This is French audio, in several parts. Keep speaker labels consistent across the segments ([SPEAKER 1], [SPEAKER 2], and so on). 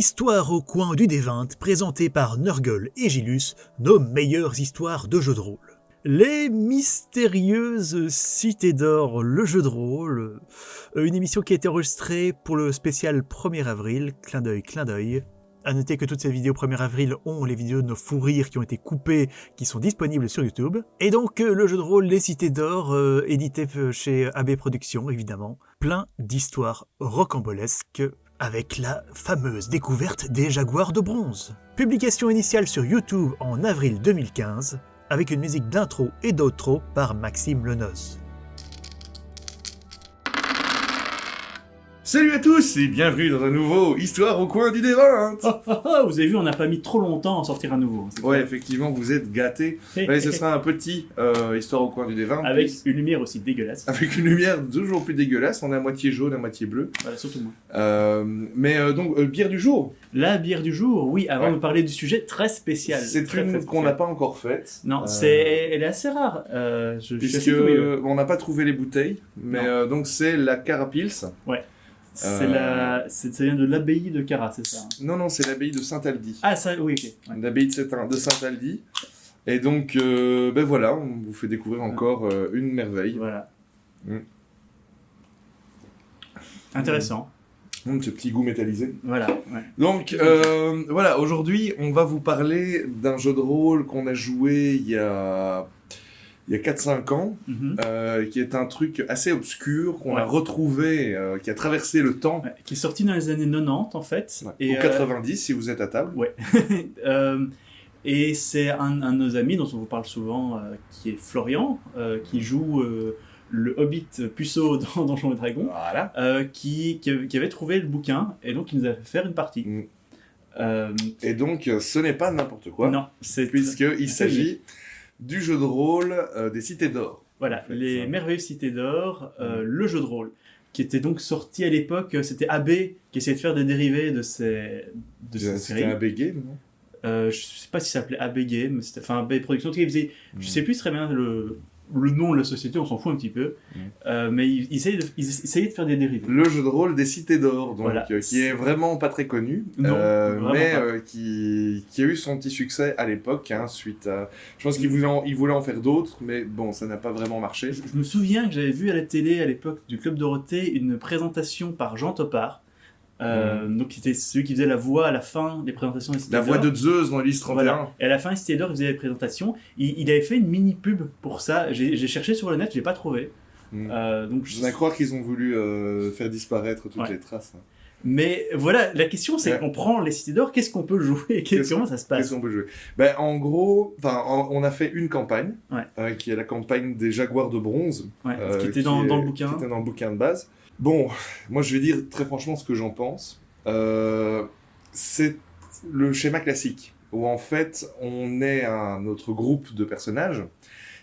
[SPEAKER 1] Histoire au coin du D20, présenté par Nurgle et Gilus, nos meilleures histoires de jeux de rôle. Les mystérieuses cités d'or, le jeu de rôle, une émission qui a été enregistrée pour le spécial 1er avril, clin d'œil. À noter que toutes ces vidéos 1er avril ont les vidéos de nos fous rires qui ont été coupées, qui sont disponibles sur YouTube. Et donc le jeu de rôle Les Cités d'Or, édité chez AB Productions évidemment, plein d'histoires rocambolesques, avec la fameuse découverte des jaguars de bronze. Publication initiale sur YouTube en avril 2015, avec une musique d'intro et d'outro par Maxime Lenoz.
[SPEAKER 2] Salut à tous et bienvenue dans un nouveau Histoire au coin du D20.
[SPEAKER 3] Vous avez vu, on n'a pas mis trop longtemps à en sortir un nouveau.
[SPEAKER 2] Ouais, effectivement, vous êtes gâtés. Allez, ce sera un petit Histoire au coin du D20.
[SPEAKER 3] Avec une lumière aussi dégueulasse.
[SPEAKER 2] Avec une lumière toujours plus dégueulasse. On est à moitié jaune, à moitié bleu.
[SPEAKER 3] Voilà, surtout moi.
[SPEAKER 2] Donc, bière du jour.
[SPEAKER 3] La bière du jour, oui, avant de parler du sujet très spécial.
[SPEAKER 2] C'est
[SPEAKER 3] très
[SPEAKER 2] une qu'on n'a pas encore faite.
[SPEAKER 3] Non, elle est assez rare.
[SPEAKER 2] Puisque on n'a pas trouvé les bouteilles. Mais donc, c'est la Carapils.
[SPEAKER 3] Ouais. Ça vient de l'abbaye de Cara, c'est ça hein?
[SPEAKER 2] Non, c'est l'abbaye de Saint-Aldi.
[SPEAKER 3] Ah, ça, oui, ok. Ouais.
[SPEAKER 2] L'abbaye de Saint-Aldi. Et donc, voilà, on vous fait découvrir encore une merveille.
[SPEAKER 3] Voilà. Intéressant.
[SPEAKER 2] Ce petit goût métallisé.
[SPEAKER 3] Voilà, ouais.
[SPEAKER 2] Donc, voilà, aujourd'hui, on va vous parler d'un jeu de rôle qu'on a joué il y a 4-5 ans, qui est un truc assez obscur, qu'on a retrouvé, qui a traversé le temps.
[SPEAKER 3] Ouais, qui est sorti dans les années 90, en fait.
[SPEAKER 2] Ouais. Et, ou 90, si vous êtes à table.
[SPEAKER 3] Ouais. Et c'est un de nos amis dont on vous parle souvent, qui est Florian, qui joue le Hobbit puceau dans Donjons et Dragons,
[SPEAKER 2] voilà.
[SPEAKER 3] qui avait trouvé le bouquin, et donc il nous a fait faire une partie.
[SPEAKER 2] Et donc, ce n'est pas n'importe quoi.
[SPEAKER 3] Non,
[SPEAKER 2] puisqu'il s'agit du jeu de rôle des Cités d'Or.
[SPEAKER 3] Voilà, en fait, les merveilleuses Cités d'Or, le jeu de rôle, qui était donc sorti à l'époque, c'était AB qui essayait de faire des dérivés de ces séries.
[SPEAKER 2] C'était AB Game, non
[SPEAKER 3] je sais pas si ça s'appelait AB Game, mais c'était AB Productions, je sais plus très bien le nom de la société, on s'en fout un petit peu, mais ils essayaient de faire des dérivés.
[SPEAKER 2] Le jeu de rôle des Cités d'Or, donc,
[SPEAKER 3] voilà.
[SPEAKER 2] Qui est vraiment pas très connu, mais qui a eu son petit succès à l'époque, suite à... Je pense qu'ils voulaient en faire d'autres, mais bon, ça n'a pas vraiment marché.
[SPEAKER 3] Je me souviens que j'avais vu à la télé, à l'époque du Club Dorothée, une présentation par Jean Topard, donc c'était celui qui faisait la voix à la fin des présentations des Cités d'Or.
[SPEAKER 2] La voix de Zeus dans l'Is 31.
[SPEAKER 3] Voilà. Et à la fin, les Cités d'Or, il faisait les présentations. Il avait fait une mini pub pour ça. J'ai cherché sur le net, je l'ai pas trouvé. Donc
[SPEAKER 2] je vais croire qu'ils ont voulu faire disparaître toutes les traces.
[SPEAKER 3] Mais voilà, la question c'est qu'on prend les Cités d'Or, qu'est-ce qu'on peut jouer? Comment ça se passe?
[SPEAKER 2] Qu'est-ce qu'on peut jouer? En gros, on a fait une campagne, qui est la campagne des Jaguars de bronze,
[SPEAKER 3] qui était dans le bouquin.
[SPEAKER 2] Qui était dans le bouquin de base. Bon, moi je vais dire très franchement ce que j'en pense. C'est le schéma classique, où en fait on est notre groupe de personnages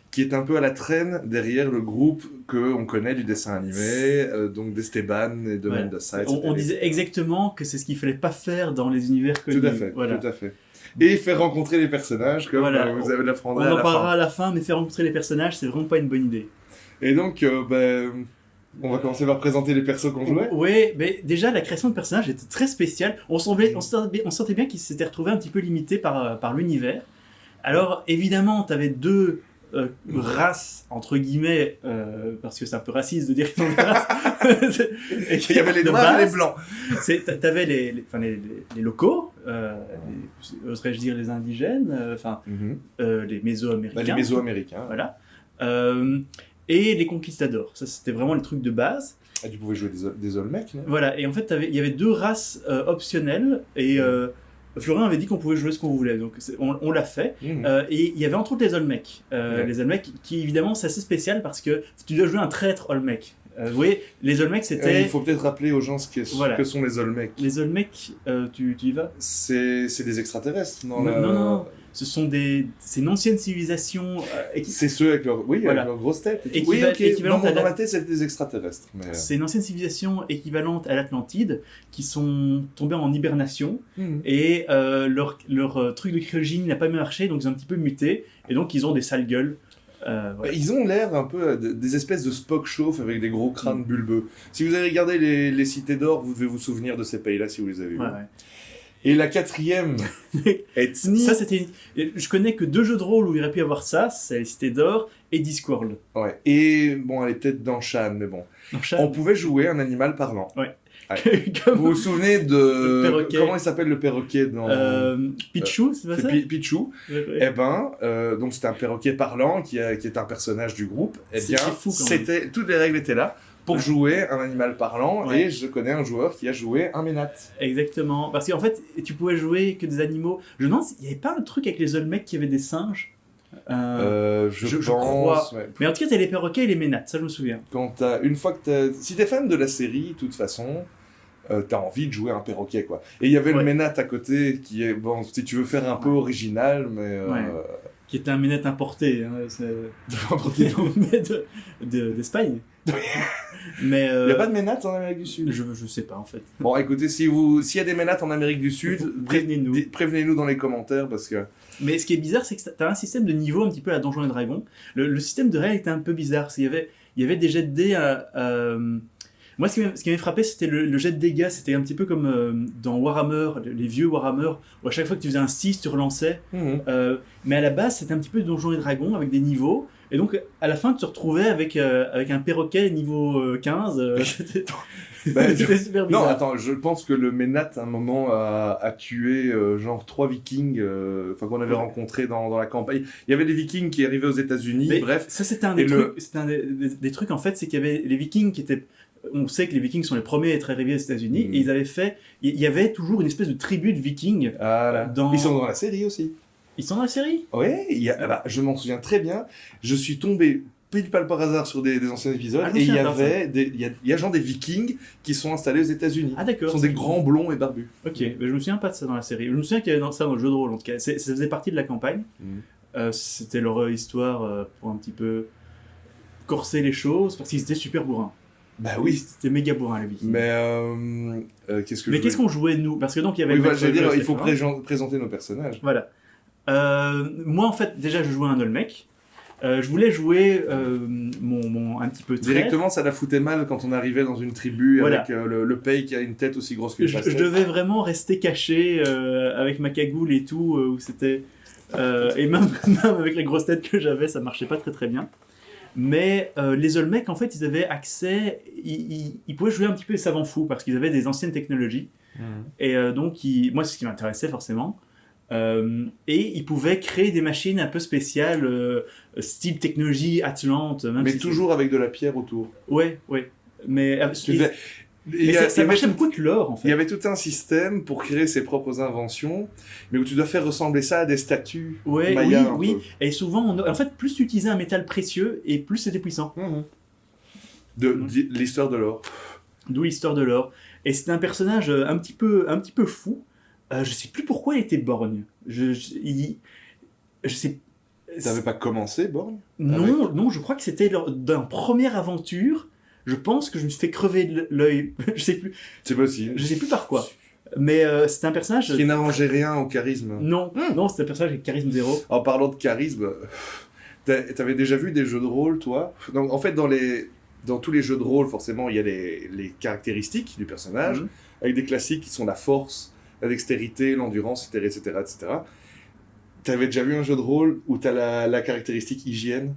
[SPEAKER 2] qui est un peu à la traîne derrière le groupe qu'on connaît du dessin animé, donc d'Esteban et de Mendoza.
[SPEAKER 3] On disait exactement que c'est ce qu'il fallait pas faire dans les univers connus.
[SPEAKER 2] Tout à fait. Et faire rencontrer les personnages, comme vous avez l'apprendre à la fin.
[SPEAKER 3] On en parlera à la fin, mais faire rencontrer les personnages, c'est vraiment pas une bonne idée.
[SPEAKER 2] Et donc, on va commencer par présenter les persos qu'on jouait.
[SPEAKER 3] Oui, mais déjà la création de personnages était très spéciale. On sentait bien qu'ils s'étaient retrouvés un petit peu limités par l'univers. Alors évidemment, tu avais deux races, entre guillemets, parce que c'est un peu raciste de dire qu'ils sont des races.
[SPEAKER 2] Il y avait les noirs et les blancs.
[SPEAKER 3] Tu avais les locaux, oserais-je dire les indigènes, les Mésoaméricains.
[SPEAKER 2] Les Mésoaméricains.
[SPEAKER 3] Voilà. Et les conquistadors. Ça, c'était vraiment le truc de base.
[SPEAKER 2] Et tu pouvais jouer des Olmecs, non ?
[SPEAKER 3] Voilà, et en fait, il y avait deux races optionnelles, et Florian avait dit qu'on pouvait jouer ce qu'on voulait, donc on l'a fait. Et il y avait entre autres les Olmecs. Les Olmecs, qui évidemment, c'est assez spécial parce que tu dois jouer un traître Olmec. Vous voyez, les Olmecs, c'était...
[SPEAKER 2] il faut peut-être rappeler aux gens que sont les Olmecs.
[SPEAKER 3] Les Olmecs, tu y vas ?
[SPEAKER 2] C'est des extraterrestres, non ?
[SPEAKER 3] Non. C'est une ancienne civilisation.
[SPEAKER 2] C'est ceux avec leur grosse tête. Dans ma tête, c'est des extraterrestres. Mais...
[SPEAKER 3] C'est une ancienne civilisation équivalente à l'Atlantide qui sont tombés en hibernation et leur truc de cryogénie n'a pas bien marché, donc ils ont un petit peu muté et donc ils ont des sales gueules.
[SPEAKER 2] Ils ont l'air un peu des espèces de Spock chauves avec des gros crânes bulbeux. Si vous avez regardé les Cités d'Or, vous devez vous souvenir de ces pays-là si vous les avez vus. Et la quatrième ethnie...
[SPEAKER 3] Ça, c'était... Je connais que 2 jeux de rôle où il aurait pu y avoir ça, c'est les Cités d'Or et Discworld.
[SPEAKER 2] Ouais. Et bon, elle est peut-être dans Shan, mais bon. On pouvait jouer un animal parlant.
[SPEAKER 3] Ouais.
[SPEAKER 2] Ouais.
[SPEAKER 3] Comme...
[SPEAKER 2] Vous vous souvenez de... Comment il s'appelle le perroquet dans...
[SPEAKER 3] Pichou, c'est pas ça?
[SPEAKER 2] Pichou.
[SPEAKER 3] Ouais.
[SPEAKER 2] Eh ben, donc c'était un perroquet parlant qui est un personnage du groupe. Eh bien,
[SPEAKER 3] fou, quand même.
[SPEAKER 2] toutes les règles étaient là pour jouer un animal parlant, et je connais un joueur qui a joué un ménat.
[SPEAKER 3] Exactement, parce qu'en fait, tu pouvais jouer que des animaux. Je me demande s'il n'y avait pas un truc avec les Olmecs qui avaient des singes.
[SPEAKER 2] Je
[SPEAKER 3] crois.
[SPEAKER 2] Ouais.
[SPEAKER 3] Mais en tout cas, t'as les perroquets et les ménates, ça je me souviens.
[SPEAKER 2] Si t'es fan de la série, de toute façon, t'as envie de jouer un perroquet, quoi. Et il y avait le ménat à côté qui est, bon, si tu veux faire un peu original, mais...
[SPEAKER 3] Qui était un ménat importé. Hein,
[SPEAKER 2] importé
[SPEAKER 3] d'Espagne. Mais
[SPEAKER 2] il n'y a pas de ménat en Amérique du Sud.
[SPEAKER 3] Je sais pas, en fait.
[SPEAKER 2] Bon, écoutez, s'il y a des ménates en Amérique du Sud, prévenez-nous dans les commentaires, parce que...
[SPEAKER 3] Mais ce qui est bizarre, c'est que t'as un système de niveau un petit peu à Donjons et Dragons. Le système de règles était un peu bizarre. Il y avait des jets de dés Moi, ce qui m'avait frappé, c'était le jet de dégâts. C'était un petit peu comme dans Warhammer, les vieux Warhammer, où à chaque fois que tu faisais un 6, tu relançais. Mais à la base, c'était un petit peu Donjons et Dragons avec des niveaux. Et donc, à la fin, tu te retrouvais avec un perroquet niveau 15. C'était super bizarre.
[SPEAKER 2] Non, attends, je pense que le Ménat, à un moment, a tué genre 3 vikings qu'on avait rencontrés dans la campagne. Il y avait des vikings qui arrivaient aux États-Unis,
[SPEAKER 3] mais
[SPEAKER 2] bref.
[SPEAKER 3] Ça, c'était un des trucs, en fait, c'est qu'il y avait les vikings qui étaient... On sait que les Vikings sont les premiers à être arrivés aux États-Unis, et ils avaient fait... Il y avait toujours une espèce de tribu de Vikings.
[SPEAKER 2] Ils sont dans la série aussi.
[SPEAKER 3] Ils sont dans la série ?
[SPEAKER 2] Oui, je m'en souviens très bien. Je suis tombé pile par hasard sur des anciens épisodes, et il y a genre des Vikings qui sont installés aux États-Unis.
[SPEAKER 3] Ah d'accord.
[SPEAKER 2] Ce sont des grands blonds et barbus.
[SPEAKER 3] Ok, mais je me souviens pas de ça dans la série. Je me souviens qu'il y avait ça dans le jeu de rôle, en tout cas. Ça faisait partie de la campagne. C'était leur histoire pour un petit peu corser les choses, parce qu'ils étaient super bourrins.
[SPEAKER 2] Bah oui.
[SPEAKER 3] C'était méga bourrin, les Vikings.
[SPEAKER 2] Mais qu'est-ce
[SPEAKER 3] qu'on jouait, nous ? Parce que donc, il y avait...
[SPEAKER 2] il faut présenter nos personnages.
[SPEAKER 3] Voilà. Moi, en fait, déjà, je jouais un Olmec. Je voulais jouer un petit peu traître.
[SPEAKER 2] Directement, ça la foutait mal quand on arrivait dans une tribu avec le pay qui a une tête aussi grosse que le
[SPEAKER 3] je devais vraiment rester caché avec ma cagoule et tout, où c'était... et même avec les grosses têtes que j'avais, ça marchait pas très très bien. Mais les Olmecs, en fait, ils avaient accès... Ils pouvaient jouer un petit peu les savants fous, parce qu'ils avaient des anciennes technologies. Et donc, moi, c'est ce qui m'intéressait forcément. Et ils pouvaient créer des machines un peu spéciales, style technologie Atlante.
[SPEAKER 2] Mais toujours avec de la pierre autour.
[SPEAKER 3] Ouais. Mais ça marchait beaucoup de lore, en fait.
[SPEAKER 2] Il y avait tout un système pour créer ses propres inventions, mais où tu dois faire ressembler ça à des statues mayas.
[SPEAKER 3] Oui. Et souvent, en fait, plus tu utilisais un métal précieux, et plus c'était puissant.
[SPEAKER 2] L'histoire de l'or.
[SPEAKER 3] D'où l'histoire de l'or. Et c'était un personnage un petit peu fou. Je sais plus pourquoi il était borgne. Je sais.
[SPEAKER 2] T'avais pas commencé borgne ?
[SPEAKER 3] Non, je crois que c'était lors d'une première aventure. Je pense que je me suis fait crever l'œil. Je sais plus.
[SPEAKER 2] C'est possible.
[SPEAKER 3] Je sais plus par quoi. Mais c'était un personnage
[SPEAKER 2] qui n'arrangeait rien au charisme.
[SPEAKER 3] Non, c'était un personnage avec charisme 0.
[SPEAKER 2] En parlant de charisme, t'avais déjà vu des jeux de rôle, toi ? Donc, en fait, dans tous les jeux de rôle, forcément, il y a les caractéristiques du personnage, avec des classiques qui sont la force, la dextérité, l'endurance, etc., etc. T'avais déjà vu un jeu de rôle où t'as la caractéristique hygiène ?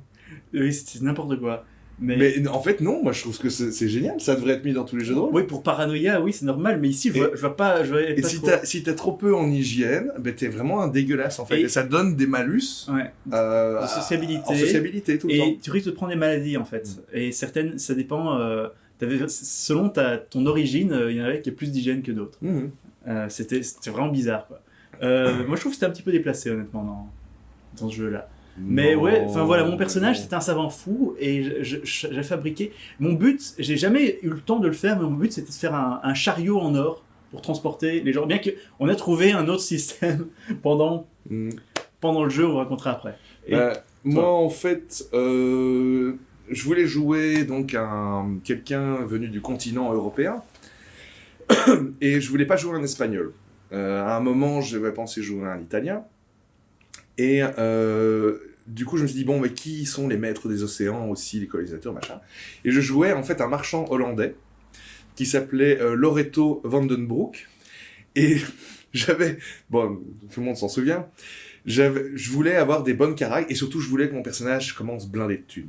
[SPEAKER 3] Oui, c'est n'importe quoi.
[SPEAKER 2] Mais en fait, non, moi je trouve que c'est génial, ça devrait être mis dans tous les jeux de rôle.
[SPEAKER 3] Oui, pour paranoïa, oui, c'est normal, mais ici, je vois pas.
[SPEAKER 2] Et si t'as trop peu en hygiène, t'es vraiment un dégueulasse en fait. Et ça donne des malus
[SPEAKER 3] de sociabilité.
[SPEAKER 2] En sociabilité tout le temps.
[SPEAKER 3] Et tu risques de prendre des maladies en fait. Et certaines, ça dépend. Selon ton origine, il y en avait qui a plus d'hygiène que d'autres. C'était vraiment bizarre, quoi. Moi je trouve que c'était un petit peu déplacé, honnêtement, dans ce jeu-là. Mais voilà, mon personnage c'était un savant fou et j'ai fabriqué. Mon but, j'ai jamais eu le temps de le faire, mais mon but c'était de faire un chariot en or pour transporter les gens. Bien qu'on a trouvé un autre système pendant le jeu, on va raconter après.
[SPEAKER 2] Moi en fait, je voulais jouer donc quelqu'un venu du continent européen et je voulais pas jouer un espagnol. À un moment, j'avais pensé jouer un italien. Et du coup, je me suis dit, bon, mais qui sont les maîtres des océans aussi, les colonisateurs, machin. Et je jouais en fait un marchand hollandais qui s'appelait Loreto Vandenbroek. Et bon, tout le monde s'en souvient, je voulais avoir des bonnes caracs, et surtout, je voulais que mon personnage commence blindé de thunes.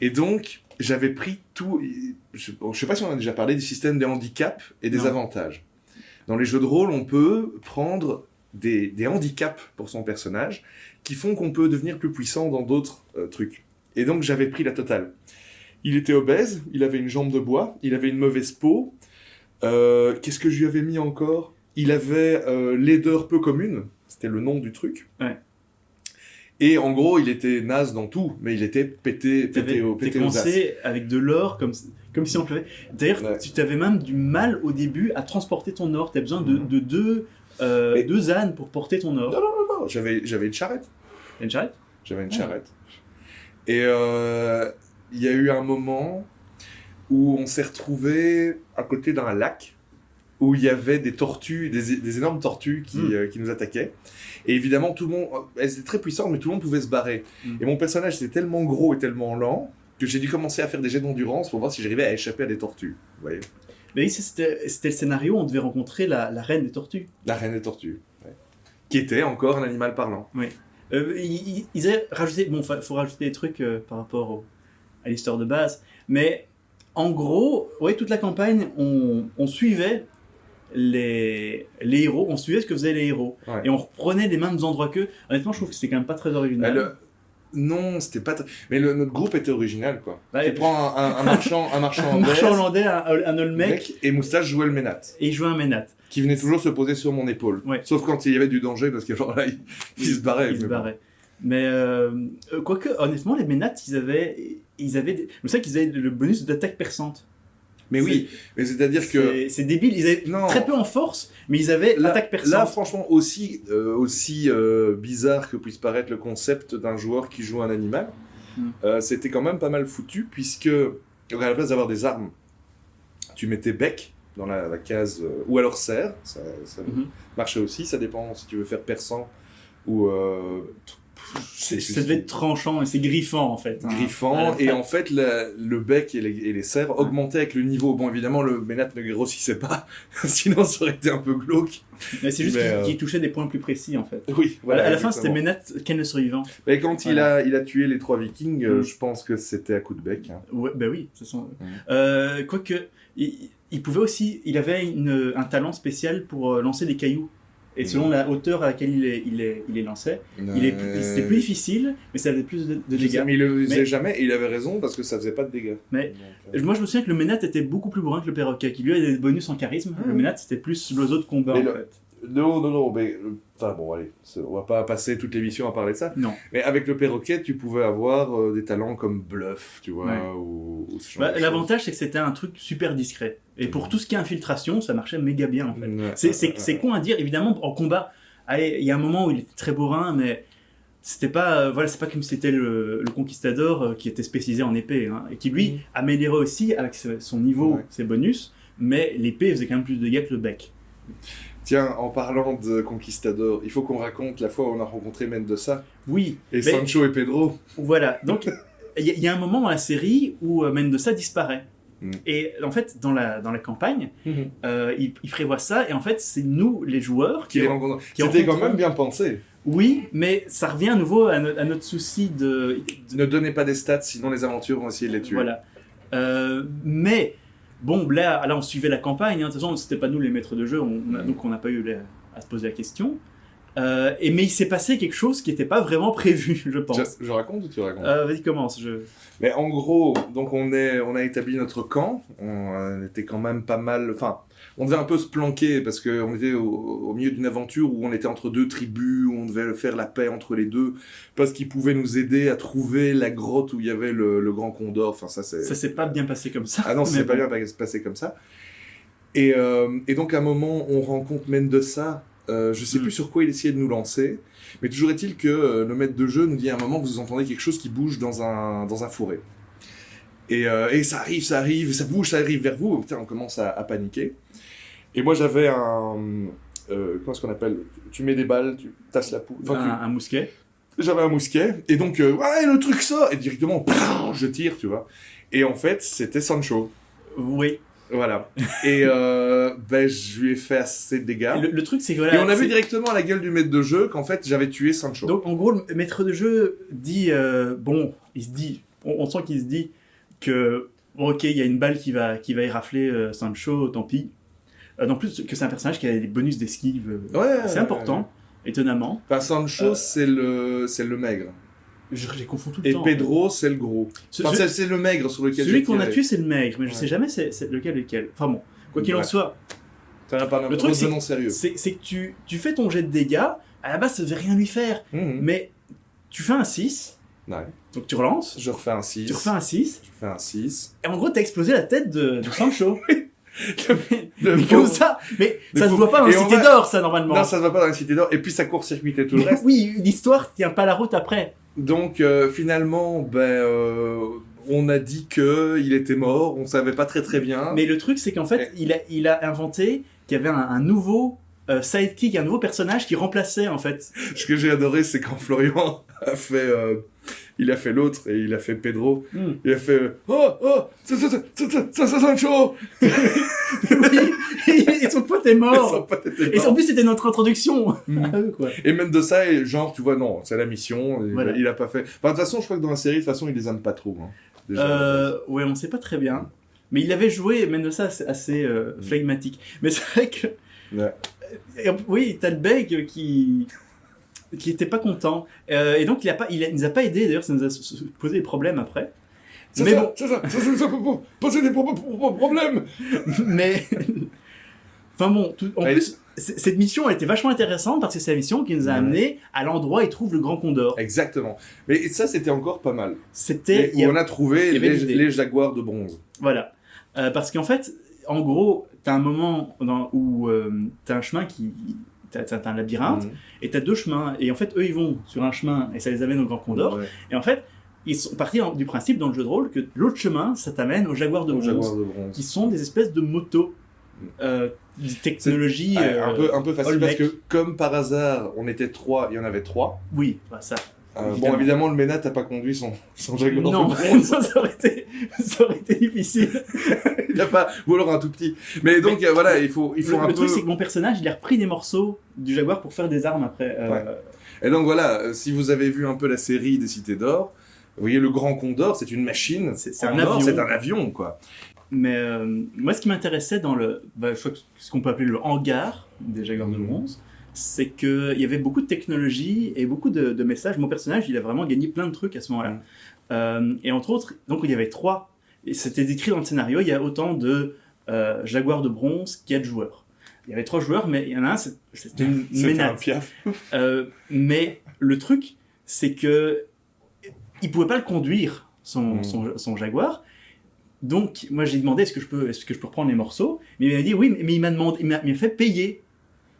[SPEAKER 2] Et donc, j'avais pris tout, je sais pas si on a déjà parlé du système des handicaps et des avantages. Dans les jeux de rôle, on peut prendre des handicaps pour son personnage, qui font qu'on peut devenir plus puissant dans d'autres trucs. Et donc, j'avais pris la totale. Il était obèse, il avait une jambe de bois, il avait une mauvaise peau. Qu'est-ce que je lui avais mis encore ? Il avait laideur peu commune, c'était le nom du truc.
[SPEAKER 3] Ouais.
[SPEAKER 2] Et en gros, il était naze dans tout, mais il était pété aux as.
[SPEAKER 3] Commencé avec de l'or, comme si on pleuvait. D'ailleurs, tu t'avais même du mal au début à transporter ton or. Tu as besoin de deux ânes pour porter ton or.
[SPEAKER 2] Non, j'avais une charrette.
[SPEAKER 3] Une charrette ?
[SPEAKER 2] J'avais une charrette. Et il y a eu un moment où on s'est retrouvés à côté d'un lac où il y avait des tortues, des énormes tortues qui nous attaquaient. Et évidemment, tout le monde, elles étaient très puissantes, mais tout le monde pouvait se barrer. Et mon personnage était tellement gros et tellement lent que j'ai dû commencer à faire des jets d'endurance pour voir si j'arrivais à échapper à des tortues. Vous voyez ?
[SPEAKER 3] Mais oui, c'était le scénario où on devait rencontrer la reine des tortues.
[SPEAKER 2] La reine des tortues, ouais. Qui était encore un animal parlant.
[SPEAKER 3] Oui. Ils avaient rajouté... Bon, il faut rajouter des trucs par rapport à l'histoire de base. Mais en gros, ouais, toute la campagne, on suivait les héros, on suivait ce que faisaient les héros. Ouais. Et on reprenait les mêmes endroits qu'eux. Honnêtement, je trouve que c'était quand même pas très original.
[SPEAKER 2] Non, c'était pas... Mais notre groupe était original, quoi.
[SPEAKER 3] Ouais,
[SPEAKER 2] tu prends un marchand
[SPEAKER 3] hollandais, un Olmec,
[SPEAKER 2] et Moustache jouait le Ménat.
[SPEAKER 3] Et il jouait un Ménat.
[SPEAKER 2] Qui venait toujours se poser sur mon épaule. Ouais. Sauf quand il y avait du danger, parce que genre là, il se barrait.
[SPEAKER 3] Il se barrait. Mais quoique, honnêtement, les Ménats, ils avaient je sais qu'ils avaient le bonus d'attaque perçante.
[SPEAKER 2] Mais oui, mais c'est-à-dire que...
[SPEAKER 3] C'est débile, ils avaient très peu en force, mais ils avaient l'attaque perçante.
[SPEAKER 2] Là, franchement, aussi bizarre que puisse paraître le concept d'un joueur qui joue un animal, c'était quand même pas mal foutu, puisque à la place d'avoir des armes, tu mettais bec dans la case, ou alors serre, ça marchait aussi, ça dépend si tu veux faire perçant ou...
[SPEAKER 3] ça devait être tranchant et c'est griffant en fait.
[SPEAKER 2] Griffant, et en fait le bec et les serres augmentaient avec le niveau. Bon, évidemment, le Ménat ne grossissait pas, sinon ça aurait été un peu glauque.
[SPEAKER 3] Mais c'est juste qu'il touchait des points plus précis en fait.
[SPEAKER 2] Oui, voilà.
[SPEAKER 3] À la fin, c'était Ménat, Ken le survivant.
[SPEAKER 2] Mais quand il a tué les 3 vikings, je pense que c'était à coup de bec. Hein.
[SPEAKER 3] Ouais, bah oui, ce sont. Quoique, il pouvait aussi, il avait un talent spécial pour lancer des cailloux. Et selon la hauteur à laquelle il les lançait, c'était plus difficile, mais ça faisait plus de dégâts.
[SPEAKER 2] Mais il le faisait jamais, et il avait raison, parce que ça faisait pas de dégâts.
[SPEAKER 3] Mais moi, je me souviens que le Ménat était beaucoup plus bourrin que le perroquet, qui lui avait des bonus en charisme. Le Ménat, c'était plus l'oiseau de combat, en fait.
[SPEAKER 2] Non, mais... Enfin, bon, allez, on va pas passer toute l'émission à parler de ça.
[SPEAKER 3] Non.
[SPEAKER 2] Mais avec le perroquet, tu pouvais avoir des talents comme bluff, tu vois, ou ce genre de
[SPEAKER 3] l'avantage, c'est que c'était un truc super discret. Et pour tout ce qui est infiltration, ça marchait méga bien, en fait. C'est con à dire, évidemment, en combat. Allez, il y a un moment où il était très bourrin, mais c'était pas... c'est pas comme si c'était le conquistador qui était spécialisé en épée, hein, et qui, lui, améliorait aussi avec son niveau, ses bonus, mais l'épée faisait quand même plus de dégâts que le bec.
[SPEAKER 2] Tiens, en parlant de Conquistador, il faut qu'on raconte la fois où on a rencontré Mendoza.
[SPEAKER 3] Oui.
[SPEAKER 2] Et Sancho et Pedro.
[SPEAKER 3] Voilà. Donc, il y a un moment dans la série où Mendoza disparaît. Et en fait, dans la campagne, il prévoit ça. Et en fait, c'est nous, les joueurs,
[SPEAKER 2] qui les rencontrons. C'était quand même bien pensé.
[SPEAKER 3] Oui, mais ça revient à nouveau à notre souci de...
[SPEAKER 2] Ne donnez pas des stats, sinon les aventures vont essayer de les tuer.
[SPEAKER 3] Voilà. Mais... Bon, là, on suivait la campagne. De toute façon, c'était pas nous les maîtres de jeu, donc on n'a pas eu à se poser la question. Mais il s'est passé quelque chose qui n'était pas vraiment prévu, je pense.
[SPEAKER 2] Je raconte ou tu racontes ?
[SPEAKER 3] Vas-y, commence.
[SPEAKER 2] Mais en gros, donc on a établi notre camp. On était quand même pas mal... Enfin, on devait un peu se planquer parce qu'on était au milieu d'une aventure où on était entre 2 tribus, où on devait faire la paix entre les deux, parce qu'ils pouvaient nous aider à trouver la grotte où il y avait le grand condor. Enfin, ça
[SPEAKER 3] s'est pas bien passé comme ça.
[SPEAKER 2] Ah non, ça s'est pas bien passé comme ça. Et donc à un moment, on rencontre Mendoza. Je sais plus sur quoi il essayait de nous lancer, mais toujours est-il que le maître de jeu nous dit à un moment que vous entendez quelque chose qui bouge dans un fourré. Et ça arrive, ça bouge, ça arrive vers vous. Putain, on commence à paniquer. Et moi, j'avais comment est-ce qu'on appelle ? Tu mets des balles, tu tasses la poule.
[SPEAKER 3] Un mousquet.
[SPEAKER 2] J'avais un mousquet, et donc, ouais, le truc sort. Et directement, je tire, tu vois. Et en fait, c'était Sancho.
[SPEAKER 3] Oui.
[SPEAKER 2] Voilà. Et je lui ai fait assez de dégâts.
[SPEAKER 3] Le truc, c'est que voilà.
[SPEAKER 2] Et on a vu directement à la gueule du maître de jeu qu'en fait, j'avais tué Sancho.
[SPEAKER 3] Donc, en gros, le maître de jeu dit, il se dit, on sent qu'il se dit que, bon, ok, il y a une balle qui va érafler Sancho, tant pis. En plus que c'est un personnage qui a des bonus d'esquive assez importants, étonnamment.
[SPEAKER 2] Enfin, Sancho, c'est le maigre.
[SPEAKER 3] Je les confonds tout le
[SPEAKER 2] Et
[SPEAKER 3] temps.
[SPEAKER 2] Pedro, c'est le gros. C'est le maigre sur lequel
[SPEAKER 3] celui qu'on a tué, c'est le maigre, mais je sais jamais c'est lequel. Enfin bon, quoi qu'il en soit.
[SPEAKER 2] Ça n'a pas
[SPEAKER 3] le truc,
[SPEAKER 2] de nom sérieux.
[SPEAKER 3] C'est que tu fais ton jet de dégâts, à la base, ça devait rien lui faire. Mais tu fais un 6.
[SPEAKER 2] Ouais.
[SPEAKER 3] Donc tu relances.
[SPEAKER 2] Je refais un 6.
[SPEAKER 3] Tu refais un 6.
[SPEAKER 2] Je fais un 6.
[SPEAKER 3] Et en gros, t'as explosé la tête de Sancho.
[SPEAKER 2] mais
[SPEAKER 3] comme ça. Mais ça se voit pas dans la Cité d'Or, ça, normalement.
[SPEAKER 2] Non, ça se voit pas dans la Cité d'Or. Et puis ça court-circuitait tout le reste.
[SPEAKER 3] Oui, l'histoire tient pas la route après.
[SPEAKER 2] Donc finalement, on a dit qu'il était mort, on savait pas très bien.
[SPEAKER 3] Mais le truc, c'est qu'en fait, il a inventé qu'il y avait un nouveau sidekick, un nouveau personnage qui remplaçait en fait.
[SPEAKER 2] Ce que j'ai adoré, c'est quand Florian a fait, il a fait l'autre et il a fait Pedro. Il a fait c'est Sancho.
[SPEAKER 3] Et son pote est mort. Et en plus, c'était notre introduction à eux, quoi.
[SPEAKER 2] Et même de ça, genre, tu vois, non, c'est la mission.
[SPEAKER 3] Voilà.
[SPEAKER 2] Il a pas fait. Enfin, de toute façon, je crois que dans la série, de toute façon, il les aime pas trop. Hein, déjà,
[SPEAKER 3] ouais, on sait pas très bien. Mais il avait joué, même de ça, assez flegmatique. Mais c'est vrai que.
[SPEAKER 2] Ouais.
[SPEAKER 3] Oui, t'as le Beg qui était pas content. Et donc, il nous a pas aidé. D'ailleurs, ça nous a posé des problèmes après.
[SPEAKER 2] Ça peut poser des problèmes.
[SPEAKER 3] Mais. Enfin bon, en plus, cette mission elle était vachement intéressante parce que c'est la mission qui nous a amené à l'endroit où il trouve le Grand Condor.
[SPEAKER 2] Exactement. Mais ça, c'était encore pas mal. On a trouvé les jaguars de bronze.
[SPEAKER 3] Voilà. Parce qu'en fait, en gros, t'as un moment où t'as un chemin t'as un labyrinthe et t'as deux chemins. Et en fait, eux, ils vont sur un chemin et ça les amène au Grand Condor. Ouais. Et en fait, ils sont partis du principe dans le jeu de rôle que l'autre chemin, ça t'amène aux jaguars de bronze, qui sont des espèces de motos. Technologie
[SPEAKER 2] un peu facile parce que comme par hasard on était 3, il y en avait 3.
[SPEAKER 3] Oui, bah ça.
[SPEAKER 2] Bon, évidemment, le Ménat n'a pas conduit son Jaguar.
[SPEAKER 3] Non, ça aurait été difficile.
[SPEAKER 2] Il n'a pas, ou alors un tout petit. Mais donc, voilà, il faut un peu...
[SPEAKER 3] Le truc, c'est que mon personnage, il a repris des morceaux du Jaguar pour faire des armes après.
[SPEAKER 2] Ouais. Et donc, voilà, si vous avez vu un peu la série des Cités d'Or, vous voyez, le Grand Condor, c'est une machine.
[SPEAKER 3] C'est un avion.
[SPEAKER 2] C'est un avion, quoi.
[SPEAKER 3] Mais moi, ce qui m'intéressait dans je crois que ce qu'on peut appeler le hangar des Jaguars de bronze, c'est qu'il y avait beaucoup de technologie et beaucoup de messages. Mon personnage, il a vraiment gagné plein de trucs à ce moment-là. Et entre autres, donc il y avait 3, et c'était décrit dans le scénario, il y a autant de Jaguars de bronze qu'il y a de joueurs. Il y avait 3 joueurs, mais il y en a un, c'était une ménate.
[SPEAKER 2] Un piaf.
[SPEAKER 3] Mais le truc, c'est que il pouvait pas le conduire, son Jaguar. Donc, moi, j'ai demandé est-ce que je peux reprendre les morceaux, mais il m'a dit oui, mais il m'a fait payer.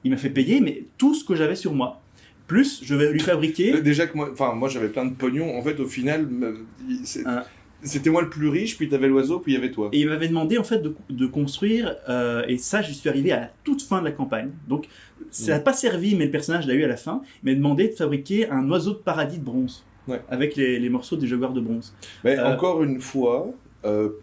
[SPEAKER 3] Il m'a fait payer, mais tout ce que j'avais sur moi. Plus, je vais lui fabriquer.
[SPEAKER 2] Déjà que moi, j'avais plein de pognon. En fait, au final, c'était moi le plus riche, puis t'avais l'oiseau, puis il y avait toi.
[SPEAKER 3] Et il m'avait demandé, en fait, de construire, et ça, j'y suis arrivé à la toute fin de la campagne. Donc, ça n'a pas servi, mais le personnage l'a eu à la fin. Il m'a demandé de fabriquer un oiseau de paradis de bronze. Ouais. Avec les morceaux des Jaguars de bronze.
[SPEAKER 2] Mais encore une fois...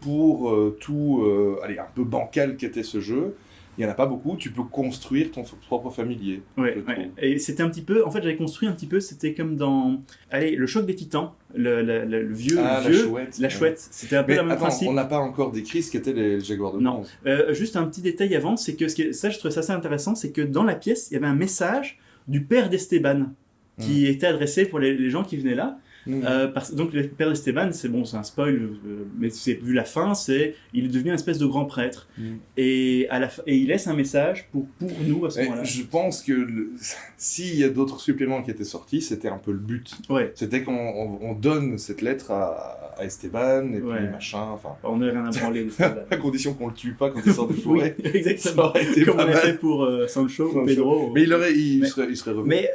[SPEAKER 2] pour tout, un peu bancal qu'était ce jeu, il n'y en a pas beaucoup, tu peux construire ton propre familier.
[SPEAKER 3] Ouais. Et c'était un petit peu, en fait j'avais construit un petit peu, c'était comme dans, le choc des titans, le vieux, la chouette, c'était un peu le même principe.
[SPEAKER 2] On n'a pas encore décrit ce qu'étaient les Jaguars de bronze.
[SPEAKER 3] Non, juste un petit détail avant, c'est que ça je trouvais ça assez intéressant, c'est que dans la pièce, il y avait un message du père d'Esteban, qui était adressé pour les gens qui venaient là. Donc le père d'Esteban, c'est un spoil, mais vu la fin, il est devenu une espèce de grand prêtre et il laisse un message pour nous à ce moment-là.
[SPEAKER 2] Je pense que s'il y a d'autres suppléments qui étaient sortis, c'était un peu le but.
[SPEAKER 3] Ouais.
[SPEAKER 2] C'était qu'on donne cette lettre à Esteban et puis machin. Enfin,
[SPEAKER 3] on n'a rien à branler d'Esteban.
[SPEAKER 2] À condition qu'on le tue pas quand il sort de forêt.
[SPEAKER 3] Oui, exactement. Comme on a fait pour Sancho ou Pedro.
[SPEAKER 2] Mais il serait revenu.
[SPEAKER 3] Mais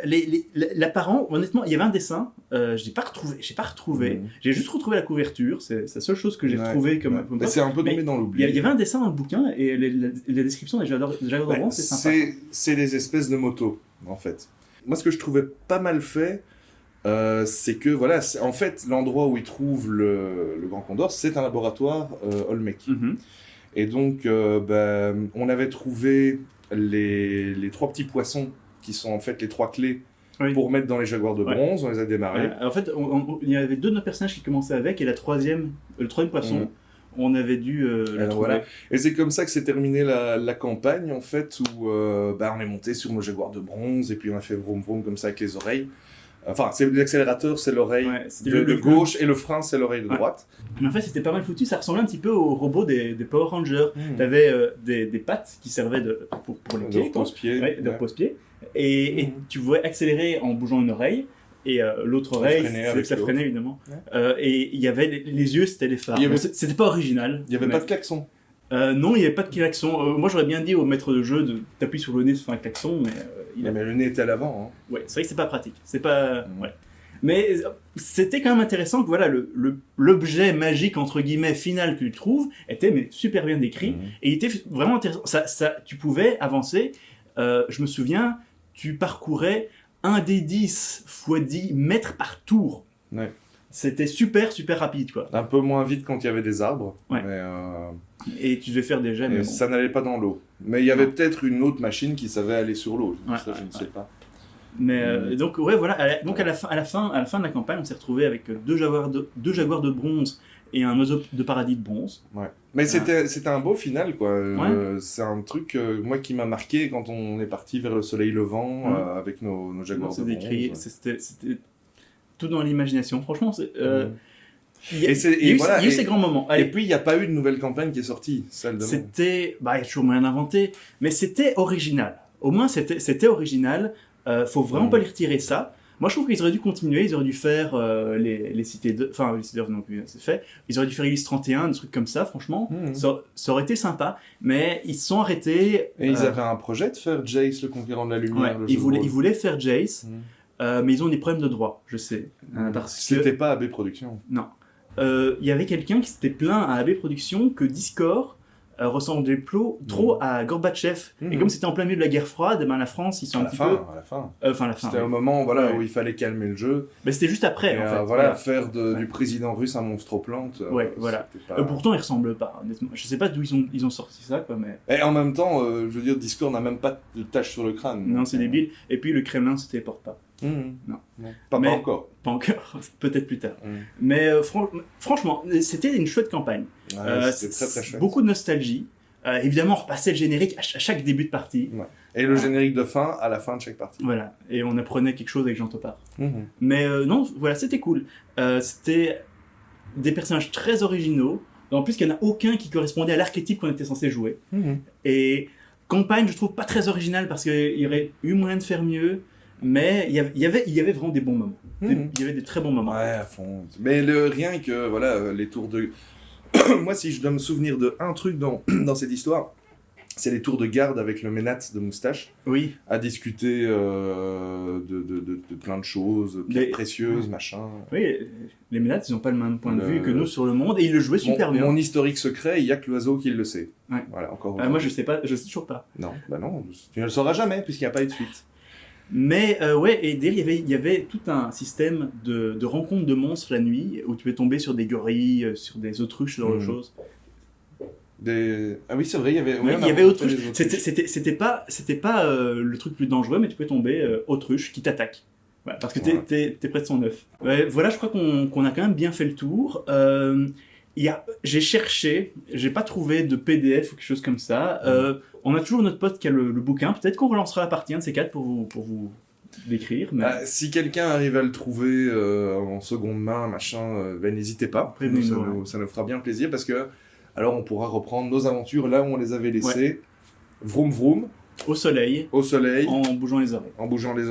[SPEAKER 3] l'apparent, honnêtement, il y avait un dessin. J'ai pas retrouvé. J'ai juste retrouvé la couverture. C'est la seule chose que j'ai retrouvée comme.
[SPEAKER 2] C'est un peu tombé dans l'oubli.
[SPEAKER 3] Il y avait un dessin dans le bouquin et la description des Jaguars de bronze, c'est sympa.
[SPEAKER 2] C'est des espèces de motos, en fait. Moi, ce que je trouvais pas mal fait, c'est que voilà, en fait, l'endroit où ils trouvent le Grand Condor, c'est un laboratoire Olmec. Et donc, on avait trouvé les 3 petits poissons qui sont en fait les 3 clés pour mettre dans les jaguars de bronze. On les a démarrés.
[SPEAKER 3] En fait, il y avait 2 de nos personnages qui commençaient avec, et le troisième poisson, on avait dû le trouver.
[SPEAKER 2] Voilà. Et c'est comme ça que s'est terminée la campagne, en fait, où on est monté sur nos jaguars de bronze, et puis on a fait vroom vroom comme ça avec les oreilles. Enfin, l'accélérateur, c'est l'oreille de gauche, et le frein, c'est l'oreille de droite.
[SPEAKER 3] Mais en fait, c'était pas mal foutu. Ça ressemblait un petit peu au robot des Power Rangers. T'avais des pattes qui servaient pour les pieds. De repose-pieds. Et tu pouvais accélérer en bougeant une oreille. Et l'autre oreille, ça freinait évidemment. Et il y avait les yeux, c'était les phares. C'était pas original.
[SPEAKER 2] Il n'y avait pas de klaxon.
[SPEAKER 3] Non, il n'y avait pas de klaxon. Moi, j'aurais bien dit au maître de jeu de taper sur le nez, de faire un klaxon, mais...
[SPEAKER 2] Mais le nez était à l'avant. Hein.
[SPEAKER 3] Ouais, c'est vrai que c'est pas pratique. C'est pas... Ouais. Mais c'était quand même intéressant que voilà, l'objet magique, entre guillemets, final que tu trouves, était super bien décrit. Et il était vraiment intéressant. Tu pouvais avancer. Je me souviens, tu parcourais 1 des 10 x 10 mètres par tour.
[SPEAKER 2] Ouais.
[SPEAKER 3] C'était super rapide, quoi.
[SPEAKER 2] Un peu moins vite quand il y avait des arbres.
[SPEAKER 3] Ouais.
[SPEAKER 2] Mais,
[SPEAKER 3] et tu devais faire des jets, mais bon.
[SPEAKER 2] Ça n'allait pas dans l'eau. Mais il y avait peut-être une autre machine qui savait aller sur l'eau. Je ne sais pas.
[SPEAKER 3] Mais donc ouais, voilà. Donc à la fin de la campagne, on s'est retrouvé avec 2 jaguars de bronze et un oiseau de paradis de bronze.
[SPEAKER 2] Ouais. Mais c'était un beau final, quoi. C'est un truc moi qui m'a marqué quand on est parti vers le soleil levant avec nos jaguars de bronze.
[SPEAKER 3] C'était tout dans l'imagination. Franchement, il y a eu ces grands moments.
[SPEAKER 2] Et puis, il n'y a pas eu de nouvelle campagne qui est sortie, celle de
[SPEAKER 3] il y a toujours moyen d'inventer, mais c'était original. Au moins, c'était original. Faut vraiment pas les retirer ça. Moi, je trouve qu'ils auraient dû continuer. Ils auraient dû faire les cités d'œuvre. Enfin, les cités d'œuvre non plus, c'est fait. Ils auraient dû faire Ulysse 31, des trucs comme ça, franchement. Ça aurait été sympa. Mais ils se sont arrêtés.
[SPEAKER 2] Et ils avaient un projet de faire Jace, le conquérant de la lumière.
[SPEAKER 3] Ils voulaient faire Jace, mais ils ont des problèmes de droit, je sais.
[SPEAKER 2] C'était pas AB Productions.
[SPEAKER 3] Non. Il y avait quelqu'un qui s'était plaint à AB Productions que Discord ressemblait trop à Gorbatchev. Et comme c'était en plein milieu de la guerre froide, la France, ils sont
[SPEAKER 2] à la fin. C'était au moment où il fallait calmer le jeu.
[SPEAKER 3] Mais c'était juste après, en fait.
[SPEAKER 2] Faire du président russe un monstre plante.
[SPEAKER 3] Voilà. Pourtant, il ressemble pas, honnêtement. Je sais pas d'où ils ont sorti ça, quoi, mais...
[SPEAKER 2] Et en même temps, je veux dire, Discord n'a même pas de tache sur le crâne.
[SPEAKER 3] Non, c'est débile. Et puis, le Kremlin se téléporte pas.
[SPEAKER 2] Non. Pas encore.
[SPEAKER 3] Pas encore, peut-être plus tard. Mais franchement, c'était une chouette campagne.
[SPEAKER 2] C'était très très chouette.
[SPEAKER 3] Beaucoup de nostalgie. Évidemment, on repassait le générique à chaque début de partie.
[SPEAKER 2] Et le générique de fin à la fin de chaque partie.
[SPEAKER 3] Voilà, et on apprenait quelque chose avec Jean Topard. Mais non, voilà, c'était cool. C'était des personnages très originaux. En plus, il n'y en a aucun qui correspondait à l'archétype qu'on était censé jouer. Et campagne, je trouve pas très originale parce qu'il y aurait eu moyen de faire mieux. Mais il y avait vraiment des bons moments. Il y avait des très bons moments.
[SPEAKER 2] Ouais, à fond. Mais rien que les tours de... Moi, si je dois me souvenir de un truc dans cette histoire, c'est les tours de garde avec le Ménat de moustache.
[SPEAKER 3] Oui.
[SPEAKER 2] À discuter de plein de choses, pierres précieuses, machin.
[SPEAKER 3] Oui, les Ménats, ils n'ont pas le même point de vue que nous sur le monde, et ils le jouaient super bien.
[SPEAKER 2] Mon historique secret, il n'y a que l'oiseau qui le sait.
[SPEAKER 3] Ouais.
[SPEAKER 2] Voilà, encore
[SPEAKER 3] moi, je sais toujours pas.
[SPEAKER 2] Non, tu ne le sauras jamais, puisqu'il n'y a pas eu de suite.
[SPEAKER 3] Mais et derrière, il y avait tout un système de rencontres de monstres la nuit, où tu pouvais tomber sur des gorilles, sur des autruches, ce genre de choses.
[SPEAKER 2] Ah oui, c'est vrai, il y avait
[SPEAKER 3] autruche. C'était pas le truc plus dangereux, mais tu pouvais tomber autruche qui t'attaque. Voilà, parce que t'es près de son œuf. Voilà, je crois qu'on a quand même bien fait le tour. J'ai cherché, j'ai pas trouvé de PDF ou quelque chose comme ça. On a toujours notre pote qui a le bouquin. Peut-être qu'on relancera la partie 1 de ces 4 pour vous décrire. Mais...
[SPEAKER 2] si quelqu'un arrive à le trouver en seconde main, machin, n'hésitez pas. Ça nous fera bien plaisir parce que alors on pourra reprendre nos aventures là où on les avait laissées. Vroom vroom.
[SPEAKER 3] Au soleil. En bougeant les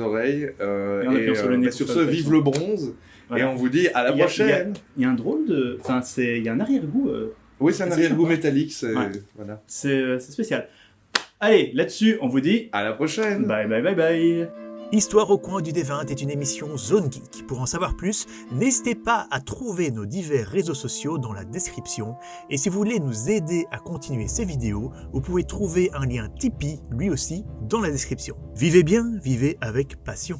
[SPEAKER 3] oreilles.
[SPEAKER 2] Et sur ce, vive le bronze. Voilà. Et on vous dit à la prochaine.
[SPEAKER 3] Il y a un drôle de... Enfin, il y a un arrière-goût...
[SPEAKER 2] Oui, c'est un arrière-goût métallique. Voilà.
[SPEAKER 3] C'est spécial. Allez, là-dessus, on vous dit...
[SPEAKER 2] À la prochaine.
[SPEAKER 3] Bye bye bye bye.
[SPEAKER 1] Histoire au coin du D20 est une émission Zone Geek. Pour en savoir plus, n'hésitez pas à trouver nos divers réseaux sociaux dans la description. Et si vous voulez nous aider à continuer ces vidéos, vous pouvez trouver un lien Tipeee, lui aussi, dans la description. Vivez bien, vivez avec passion.